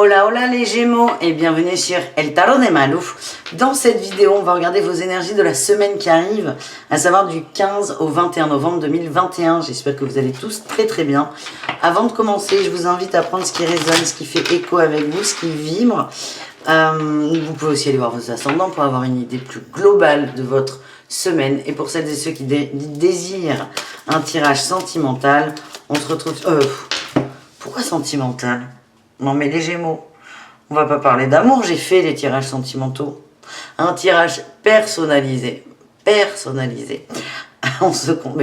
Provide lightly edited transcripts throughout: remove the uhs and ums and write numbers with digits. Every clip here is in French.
Hola hola les Gémeaux et bienvenue sur El Tarot de Malouf. Dans cette vidéo, on va regarder vos énergies de la semaine qui arrive, à savoir du 15 au 21 novembre 2021. J'espère que vous allez tous très bien. Avant de commencer, je vous invite à prendre ce qui résonne, ce qui fait écho avec vous, ce qui vibre. Vous pouvez aussi aller voir vos ascendants pour avoir une idée plus globale de votre semaine. Et pour celles et ceux qui désirent un tirage sentimental, on se retrouve... pourquoi sentimental ? Non mais les Gémeaux, on va pas parler d'amour, j'ai fait les tirages sentimentaux. Un tirage personnalisé. Mais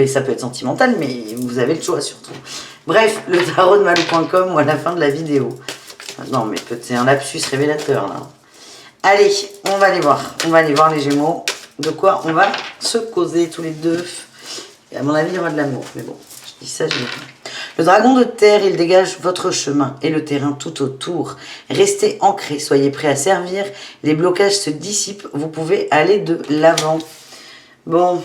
ça peut être sentimental, mais vous avez le choix surtout. Bref, le tarot de malou.com ou à la fin de la vidéo. Non mais c'est un lapsus révélateur là. Allez, on va aller voir les Gémeaux. De quoi on va se causer tous les deux. Et à mon avis, il y aura de l'amour, mais bon, je dis ça, je dis rien. Le dragon de terre, il dégage votre chemin et le terrain tout autour. Restez ancrés, soyez prêts à servir. Les blocages se dissipent, vous pouvez aller de l'avant. Bon,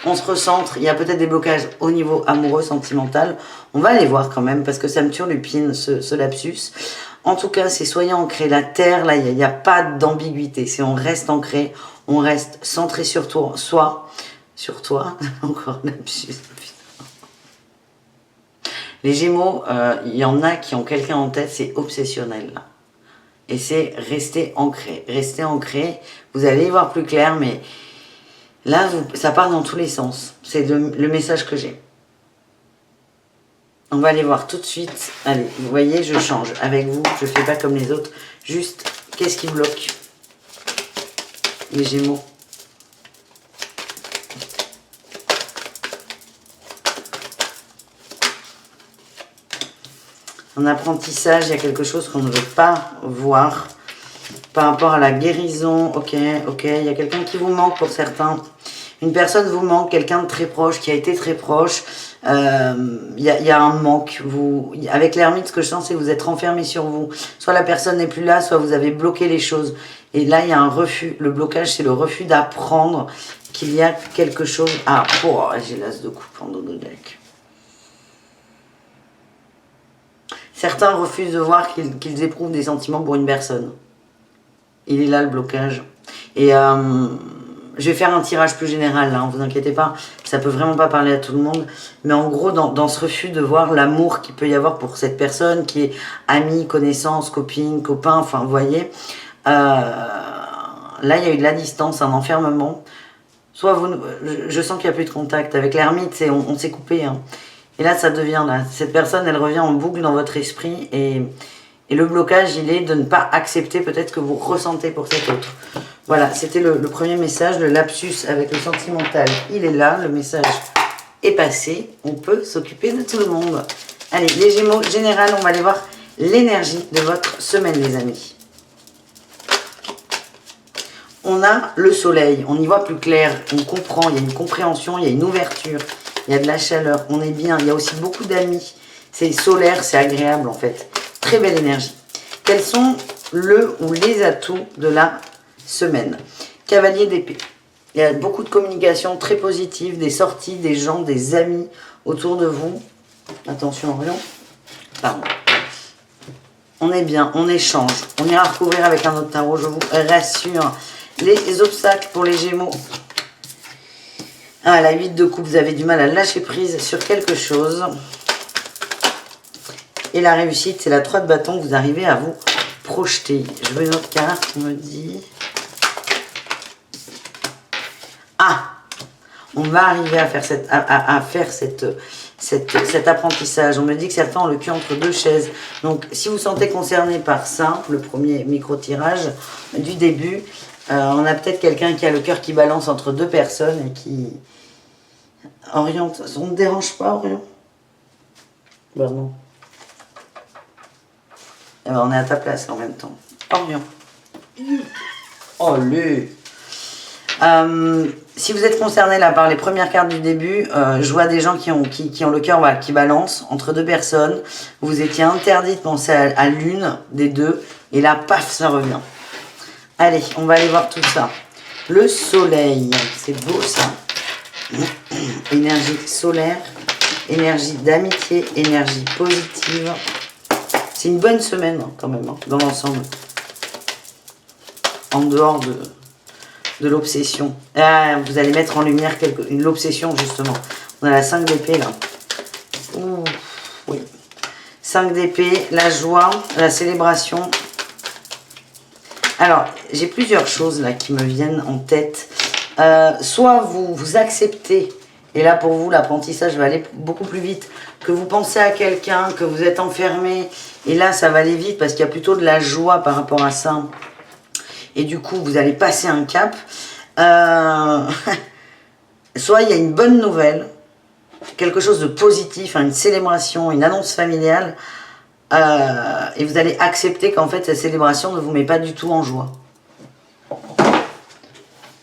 on se recentre. Il y a peut-être des blocages au niveau amoureux, sentimental. On va aller voir quand même parce que ça me turlupine ce lapsus. En tout cas, c'est soyez ancrés. La terre, là, il n'y a pas d'ambiguïté. C'est on reste ancré, on reste centré sur toi, sur toi. Encore lapsus. Les Gémeaux, il y en a qui ont quelqu'un en tête, c'est obsessionnel. Là. Et c'est rester ancré. Rester ancré, vous allez y voir plus clair, mais là, ça part dans tous les sens. C'est le message que j'ai. On va aller voir tout de suite. Allez, vous voyez, je change avec vous. Je ne fais pas comme les autres. Juste, qu'est-ce qui bloque les Gémeaux? En apprentissage, il y a quelque chose qu'on ne veut pas voir par rapport à la guérison. Ok, il y a quelqu'un qui vous manque pour certains. Une personne vous manque, quelqu'un de très proche, qui a été très proche. Il y a un manque. Avec l'ermite, ce que je sens, c'est que vous êtes renfermé sur vous. Soit la personne n'est plus là, soit vous avez bloqué les choses. Et là, il y a un refus. Le blocage, c'est le refus d'apprendre qu'il y a quelque chose... Ah, j'ai l'as de coupe en dos de deck. Certains refusent de voir qu'ils éprouvent des sentiments pour une personne. Il est là le blocage. Et je vais faire un tirage plus général, là, ne vous inquiétez pas. Ça peut vraiment pas parler à tout le monde. Mais en gros, dans ce refus de voir l'amour qu'il peut y avoir pour cette personne, qui est amie, connaissance, copine, copain, enfin, vous voyez. Là, il y a eu de la distance, un enfermement. Soit je sens qu'il n'y a plus de contact. Avec l'ermite, on s'est coupé, hein. Et là, ça devient là. Cette personne, elle revient en boucle dans votre esprit. Et le blocage, il est de ne pas accepter peut-être que vous ressentez pour cet autre. Voilà, c'était le premier message, le lapsus avec le sentimental. Il est là, le message est passé. On peut s'occuper de tout le monde. Allez, les Gémeaux, général, on va aller voir l'énergie de votre semaine, les amis. On a le soleil, on y voit plus clair, on comprend, il y a une compréhension, il y a une ouverture. Il y a de la chaleur, on est bien. Il y a aussi beaucoup d'amis. C'est solaire, c'est agréable en fait. Très belle énergie. Quels sont le ou les atouts de la semaine? Cavalier d'épée. Il y a beaucoup de communication très positive, des sorties, des gens, des amis autour de vous. Attention Orion. Pardon. On est bien, on échange. On ira recouvrir avec un autre tarot, je vous rassure. Les obstacles pour les Gémeaux. Ah, la 8 de coupe, vous avez du mal à lâcher prise sur quelque chose. Et la réussite, c'est la 3 de bâton, vous arrivez à vous projeter. Je veux une autre carte, on me dit. Ah, on va arriver à faire, cet apprentissage. On me dit que certains ont le cul entre deux chaises. Donc, si vous vous sentez concerné par ça, le premier micro-tirage du début, on a peut-être quelqu'un qui a le cœur qui balance entre deux personnes et qui... Orion, on ne dérange pas, Orion? Ben non. Eh ben, on est à ta place en même temps. Orion. Oh, lui. Si vous êtes concerné là par les premières cartes du début, je vois des gens qui ont le cœur qui balance entre deux personnes. Vous étiez interdit de penser à l'une des deux. Et là, paf, ça revient. Allez, on va aller voir tout ça. Le soleil, c'est beau ça. Énergie solaire, énergie d'amitié, énergie positive. C'est une bonne semaine hein, quand même, hein, dans l'ensemble. En dehors de l'obsession. Ah, vous allez mettre en lumière l'obsession, justement. On a la 5 d'épée, là. Ouh, oui. 5 d'épée, la joie, la célébration. Alors, j'ai plusieurs choses, là, qui me viennent en tête. Soit vous acceptez, et là, pour vous, l'apprentissage va aller beaucoup plus vite, que vous pensez à quelqu'un, que vous êtes enfermé, et là, ça va aller vite, parce qu'il y a plutôt de la joie par rapport à ça. Et du coup, vous allez passer un cap. Soit il y a une bonne nouvelle, quelque chose de positif, hein, une célébration, une annonce familiale, et vous allez accepter qu'en fait, cette célébration ne vous met pas du tout en joie.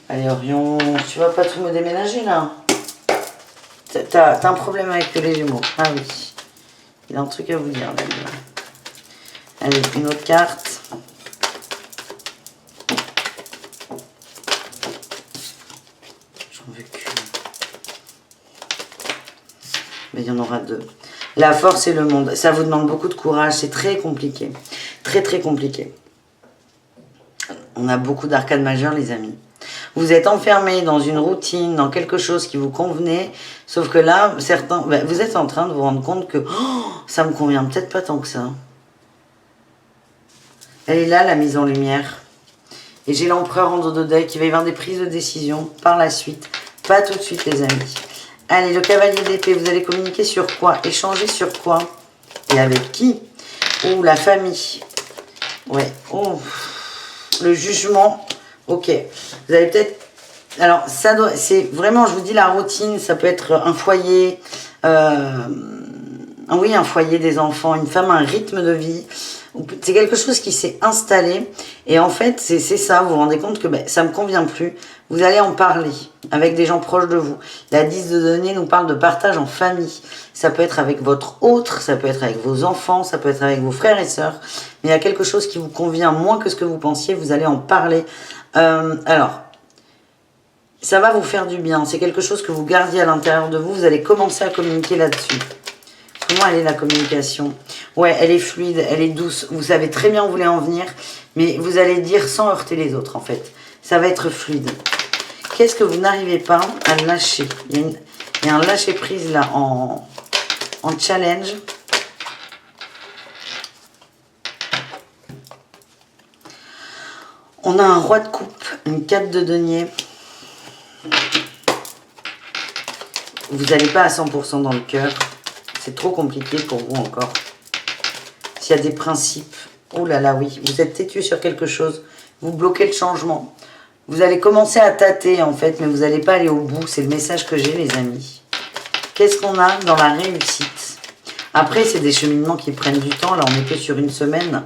Allez, Orion, tu vas pas tout me déménager, là? T'as un problème avec les Gémeaux. Ah oui. Il a un truc à vous dire, là. Allez, une autre carte. Mais il y en aura deux. La force et le monde. Ça vous demande beaucoup de courage. C'est très compliqué. Très, très compliqué. On a beaucoup d'arcades majeures, les amis. Vous êtes enfermés dans une routine, dans quelque chose qui vous convenait. Sauf que là, certains... Ben, vous êtes en train de vous rendre compte que ça me convient peut-être pas tant que ça. Elle est là, la mise en lumière. Et j'ai l'empereur en dos de deuil qui va y avoir des prises de décision par la suite. Pas tout de suite, les amis. Allez, le cavalier d'épée, vous allez communiquer sur quoi? Échanger sur quoi? Et avec qui? Oh, la famille. Ouais. Oh. Le jugement. Ok. Vous allez peut-être... Alors, ça doit... C'est vraiment, je vous dis, la routine. Ça peut être un foyer. Oui, un foyer, des enfants, une femme, un rythme de vie. C'est quelque chose qui s'est installé. Et en fait, c'est ça. Vous vous rendez compte que ça ne me convient plus. Vous allez en parler avec des gens proches de vous. La 10 de denier nous parle de partage en famille. Ça peut être avec votre autre, ça peut être avec vos enfants, ça peut être avec vos frères et sœurs. Mais il y a quelque chose qui vous convient moins que ce que vous pensiez. Vous allez en parler. Alors, ça va vous faire du bien. C'est quelque chose que vous gardiez à l'intérieur de vous. Vous allez commencer à communiquer là-dessus. Comment elle est la communication? Ouais, elle est fluide, elle est douce. Vous savez très bien où vous voulez en venir. Mais vous allez dire sans heurter les autres, en fait. Ça va être fluide. Qu'est-ce que vous n'arrivez pas à lâcher? Il y a un lâcher-prise là en challenge. On a un roi de coupe, une 4 de denier. Vous n'allez pas à 100% dans le cœur. C'est trop compliqué pour vous encore. S'il y a des principes. Oh là là, oui. Vous êtes têtu sur quelque chose. Vous bloquez le changement. Vous allez commencer à tâter en fait, mais vous n'allez pas aller au bout. C'est le message que j'ai, les amis. Qu'est-ce qu'on a dans la réussite? Après, c'est des cheminements qui prennent du temps. Là, on n'est que sur une semaine.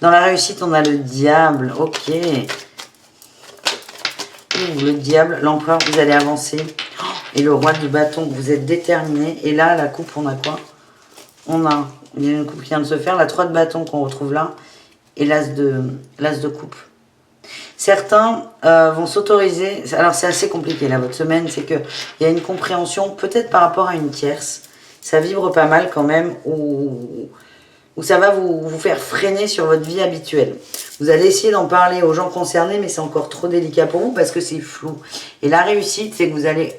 Dans la réussite, on a le diable. Ok. Ouh, le diable, l'empereur, vous allez avancer. Et le roi de bâton, vous êtes déterminé. Et là, la coupe, on a quoi? Il y a une coupe qui vient de se faire. La 3 de bâton qu'on retrouve là. Et l'as de coupe. Certains vont s'autoriser, alors c'est assez compliqué là, votre semaine, c'est qu'il y a une compréhension peut-être par rapport à une tierce, ça vibre pas mal quand même, ou ça va vous faire freiner sur votre vie habituelle. Vous allez essayer d'en parler aux gens concernés, mais c'est encore trop délicat pour vous parce que c'est flou. Et la réussite, c'est que vous allez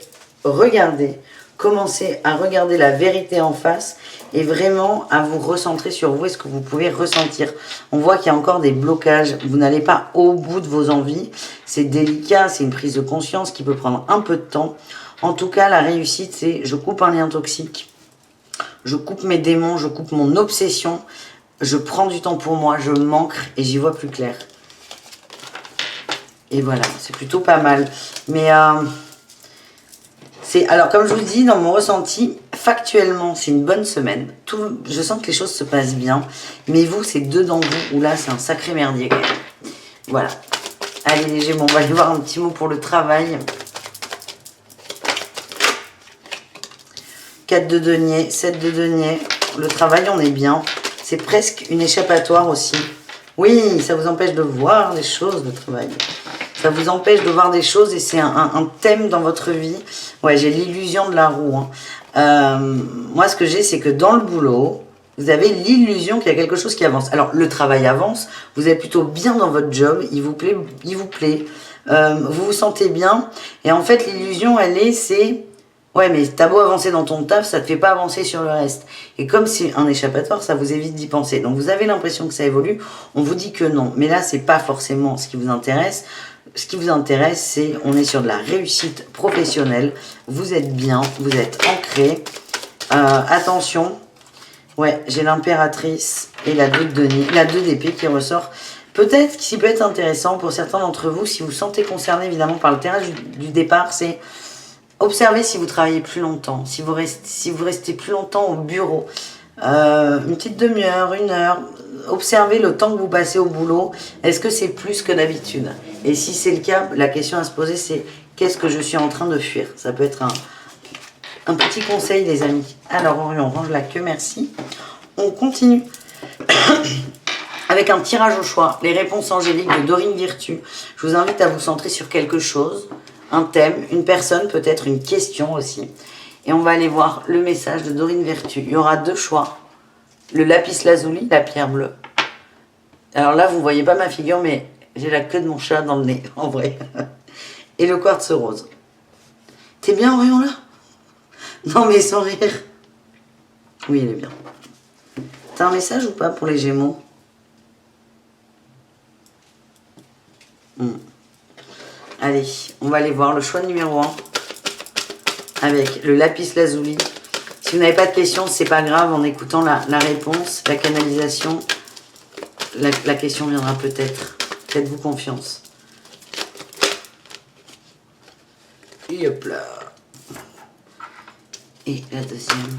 commencer à regarder la vérité en face et vraiment à vous recentrer sur vous et ce que vous pouvez ressentir. On voit qu'il y a encore des blocages. Vous n'allez pas au bout de vos envies. C'est délicat, c'est une prise de conscience qui peut prendre un peu de temps. En tout cas, la réussite, c'est je coupe un lien toxique. Je coupe mes démons, je coupe mon obsession. Je prends du temps pour moi, je m'ancre et j'y vois plus clair. Et voilà, c'est plutôt pas mal. Mais... alors, comme je vous dis, dans mon ressenti, factuellement, c'est une bonne semaine. Je sens que les choses se passent bien. Mais vous, c'est dedans vous, où là, c'est un sacré merdier quand même. Voilà. Allez, les Gémeaux, on va aller voir un petit mot pour le travail. 4 de denier, 7 de denier. Le travail, on est bien. C'est presque une échappatoire aussi. Oui, ça vous empêche de voir des choses, le travail. Ça vous empêche de voir des choses et c'est un thème dans votre vie. Ouais, j'ai l'illusion de la roue. Hein. Moi, ce que j'ai, c'est que dans le boulot, Vous avez l'illusion qu'il y a quelque chose qui avance. Alors, le travail avance, vous êtes plutôt bien dans votre job, il vous plaît, vous vous sentez bien. Et en fait, l'illusion, c'est... Ouais, mais t'as beau avancer dans ton taf, ça te fait pas avancer sur le reste. Et comme c'est un échappatoire, ça vous évite d'y penser. Donc, vous avez l'impression que ça évolue, on vous dit que non. Mais là, c'est pas forcément ce qui vous intéresse. Ce qui vous intéresse, c'est, on est sur de la réussite professionnelle. Vous êtes bien, vous êtes ancré. Attention... Ouais, j'ai l'impératrice et la 2 de Denis, la 2 d'épée qui ressort. Peut-être, ce qui peut être intéressant pour certains d'entre vous, si vous vous sentez concerné évidemment par le tirage du départ, c'est observer si vous travaillez plus longtemps, si vous restez plus longtemps au bureau, une petite demi-heure, 1 heure, observez le temps que vous passez au boulot, est-ce que c'est plus que d'habitude? Et si c'est le cas, la question à se poser c'est qu'est-ce que je suis en train de fuir? Ça peut être un petit conseil, les amis. Alors, Orion, range la queue, merci. On continue avec un tirage au choix. Les réponses angéliques de Dorine Virtue. Je vous invite à vous centrer sur quelque chose, un thème, une personne, peut-être une question aussi. Et on va aller voir le message de Dorine Virtue. Il y aura 2 choix. Le lapis lazuli, la pierre bleue. Alors là, vous ne voyez pas ma figure, mais j'ai la queue de mon chat dans le nez, en vrai. Et le quartz rose. T'es bien, Orion, là? Non, mais sans rire. Oui, il est bien. T'as un message ou pas pour les Gémeaux? Allez, on va aller voir le choix numéro 1 avec le lapis lazuli. Si vous n'avez pas de questions, c'est pas grave. En écoutant la réponse, la canalisation, la question viendra peut-être. Faites-vous confiance. Et hop là. Et la deuxième.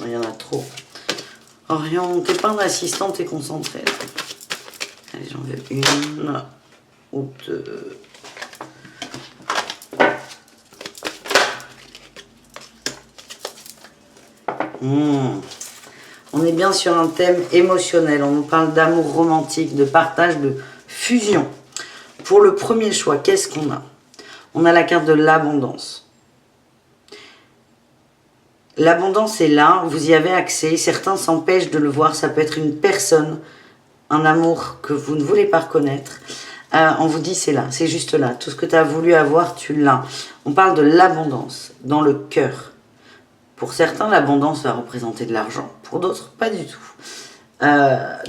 Il y en a trop. Orion, t'es pas un assistant, t'es concentré. Allez, j'en veux 1 ou 2. On est bien sur un thème émotionnel. On nous parle d'amour romantique, de partage, de fusion. Pour le premier choix, qu'est-ce qu'on a? On a la carte de l'abondance. L'abondance est là, vous y avez accès. Certains s'empêchent de le voir. Ça peut être une personne, un amour que vous ne voulez pas reconnaître. On vous dit c'est là, c'est juste là. Tout ce que tu as voulu avoir, tu l'as. On parle de l'abondance dans le cœur. Pour certains, l'abondance va représenter de l'argent. Pour d'autres, pas du tout.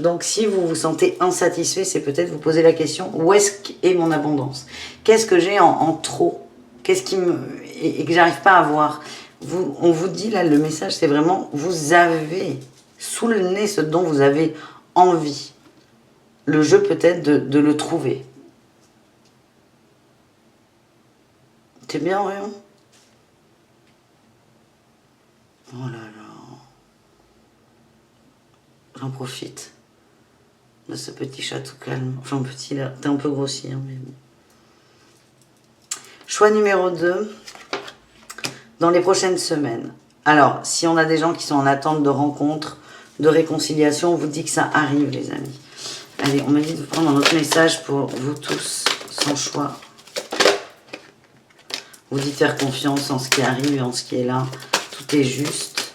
Donc, si vous vous sentez insatisfait, c'est peut-être vous poser la question, où est-ce qu'est mon abondance? Qu'est-ce que j'ai en trop? Qu'est-ce qui et que j'arrive pas à voir? On vous dit, là, le message, c'est vraiment, vous avez sous le nez ce dont vous avez envie. Le jeu, peut-être, de le trouver. T'es bien, Orion? Oh là là. J'en profite de ce petit chat tout calme. Enfin, petit là, t'es un peu grossi, hein, mais bon. Choix numéro 2. Dans les prochaines semaines. Alors, si on a des gens qui sont en attente de rencontres, de réconciliation, on vous dit que ça arrive, les amis. Allez, on m'a dit de prendre un autre message pour vous tous, sans choix. Vous dites faire confiance en ce qui arrive et en ce qui est là. Tout est juste.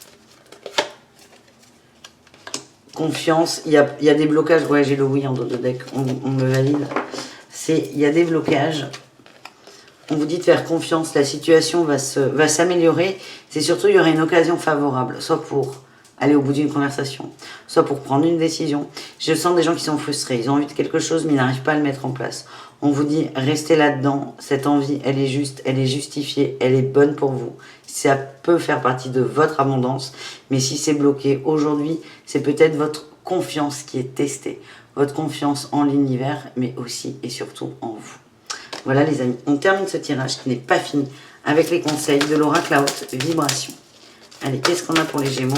Confiance. Il y a des blocages. Ouais, j'ai le oui en dos de deck. On me valide. Il y a des blocages. On vous dit de faire confiance. La situation va s'améliorer. C'est surtout, il y aurait une occasion favorable. Soit pour aller au bout d'une conversation, soit pour prendre une décision. Je sens des gens qui sont frustrés. Ils ont envie de quelque chose, mais ils n'arrivent pas à le mettre en place. On vous dit, restez là-dedans. Cette envie, elle est juste, elle est justifiée, elle est bonne pour vous. Ça peut faire partie de votre abondance. Mais si c'est bloqué aujourd'hui, c'est peut-être votre confiance qui est testée. Votre confiance en l'univers, mais aussi et surtout en vous. Voilà les amis, on termine ce tirage qui n'est pas fini avec les conseils de l'oracle à haute vibration. Allez, qu'est-ce qu'on a pour les Gémeaux?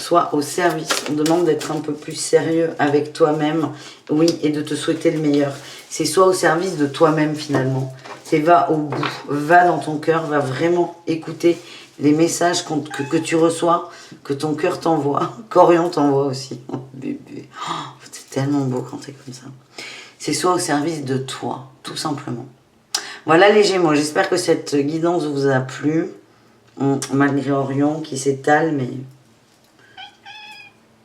Sois au service. On demande d'être un peu plus sérieux avec toi-même. Oui, et de te souhaiter le meilleur. C'est soit au service de toi-même finalement. C'est va au bout. Va dans ton cœur, va vraiment écouter les messages que tu reçois, que ton cœur t'envoie, qu'Orion t'envoie aussi. Oh, bébé, oh, c'est tellement beau quand t'es comme ça. C'est soit au service de toi, tout simplement. Voilà les Gémeaux, j'espère que cette guidance vous a plu, malgré Orion qui s'étale, mais...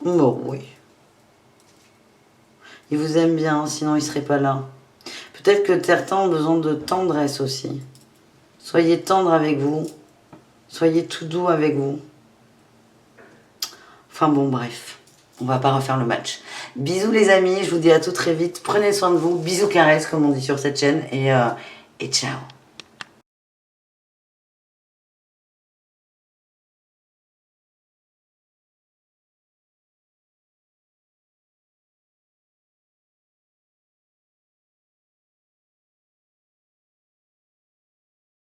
Bon, oui. Il vous aime bien, sinon il serait pas là. Peut-être que certains ont besoin de tendresse aussi. Soyez tendre avec vous. Soyez tout doux avec vous. Enfin bon, bref. On va pas refaire le match. Bisous les amis, je vous dis à tout très vite. Prenez soin de vous. Bisous caresses, comme on dit sur cette chaîne. Et ciao.